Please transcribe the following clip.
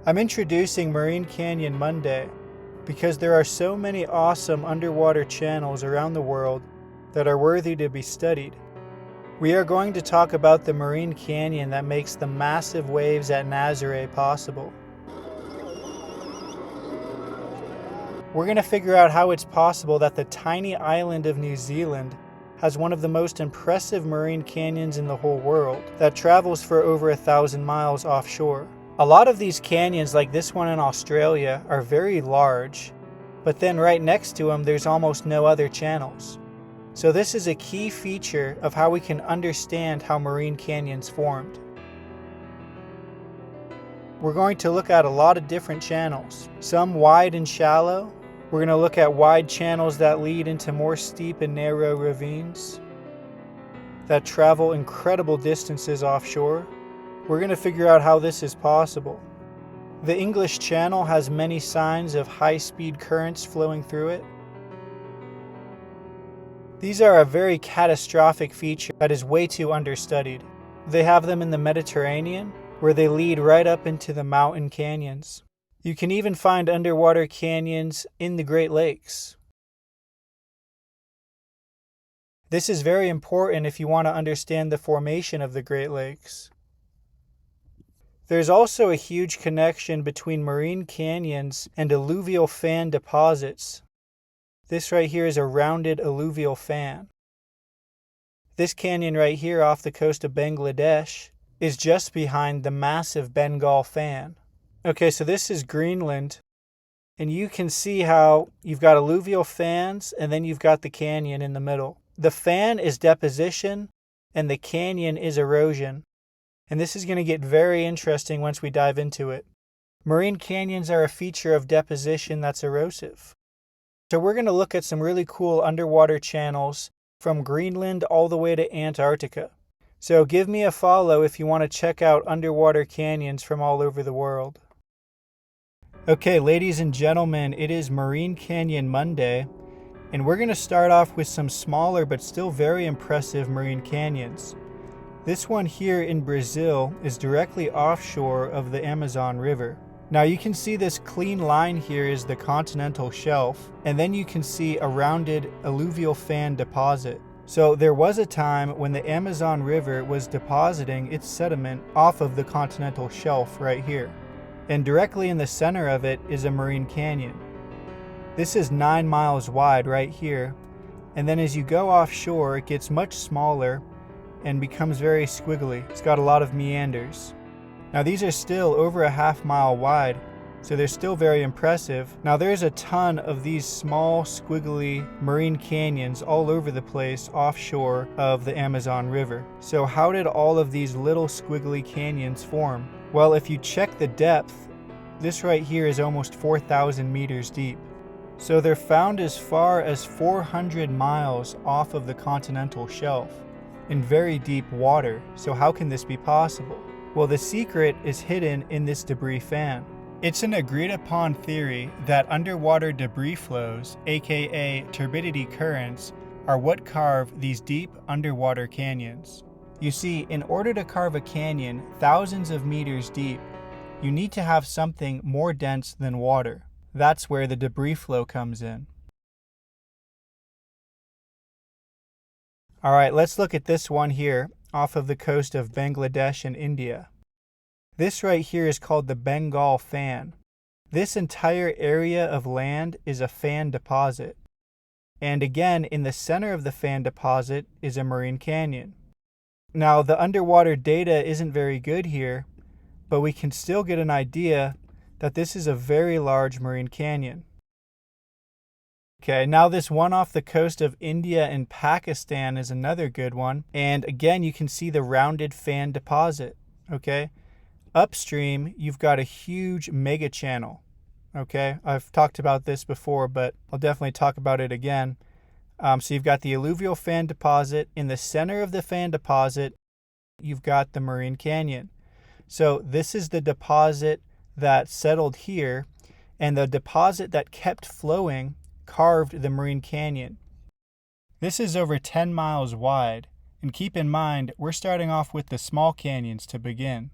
I'm introducing Marine Canyon Monday because there are so many awesome underwater channels around the world that are worthy to be studied. We are going to talk about the marine canyon that makes the massive waves at Nazare possible. We're going to figure out how it's possible that the tiny island of New Zealand has one of the most impressive marine canyons in the whole world that travels for over 1,000 miles offshore. A lot of these canyons, like this one in Australia, are very large, but then right next to them there's almost no other channels. So this is a key feature of how we can understand how marine canyons formed. We're going to look at a lot of different channels, some wide and shallow. We're going to look at wide channels that lead into more steep and narrow ravines that travel incredible distances offshore. We're going to figure out how this is possible. The English Channel has many signs of high-speed currents flowing through it. These are a very catastrophic feature that is way too understudied. They have them in the Mediterranean, where they lead right up into the mountain canyons. You can even find underwater canyons in the Great Lakes. This is very important if you want to understand the formation of the Great Lakes. There's also a huge connection between marine canyons and alluvial fan deposits. This right here is a rounded alluvial fan. This canyon right here off the coast of Bangladesh is just behind the massive Bengal fan. Okay, so this is Greenland, and you can see how you've got alluvial fans and then you've got the canyon in the middle. The fan is deposition and the canyon is erosion. And this is going to get very interesting once we dive into it. Marine canyons are a feature of deposition that's erosive. So we're going to look at some really cool underwater channels from Greenland all the way to Antarctica. So give me a follow if you want to check out underwater canyons from all over the world. Okay, ladies and gentlemen, it is Marine Canyon Monday, and we're going to start off with some smaller but still very impressive marine canyons. This one here in Brazil is directly offshore of the Amazon River. Now you can see this clean line here is the continental shelf, and then you can see a rounded alluvial fan deposit. So there was a time when the Amazon River was depositing its sediment off of the continental shelf right here. And directly in the center of it is a marine canyon. This is 9 miles wide right here, and then as you go offshore it gets much smaller and becomes very squiggly. It's got a lot of meanders. Now these are still over a half mile wide, so they're still very impressive. Now there's a ton of these small squiggly marine canyons all over the place offshore of the Amazon River. So how did all of these little squiggly canyons form? Well, if you check the depth, this right here is almost 4,000 meters deep. So they're found as far as 400 miles off of the continental shelf in very deep water. So how can this be possible? Well, the secret is hidden in this debris fan. It's an agreed upon theory that underwater debris flows, aka turbidity currents, are what carve these deep underwater canyons. You see, in order to carve a canyon thousands of meters deep, you need to have something more dense than water. That's where the debris flow comes in. Alright, let's look at this one here off of the coast of Bangladesh and India. This right here is called the Bengal fan. This entire area of land is a fan deposit. And again, in the center of the fan deposit is a marine canyon. Now, the underwater data isn't very good here, but we can still get an idea that this is a very large marine canyon. Okay, now this one off the coast of India and Pakistan is another good one. And again, you can see the rounded fan deposit, okay? Upstream, you've got a huge mega channel, okay? I've talked about this before, but I'll definitely talk about it again. So you've got the alluvial fan deposit. In the center of the fan deposit, you've got the marine canyon. So this is the deposit that settled here, and the deposit that kept flowing carved the marine canyon. This is over 10 miles wide, and keep in mind, we're starting off with the small canyons to begin.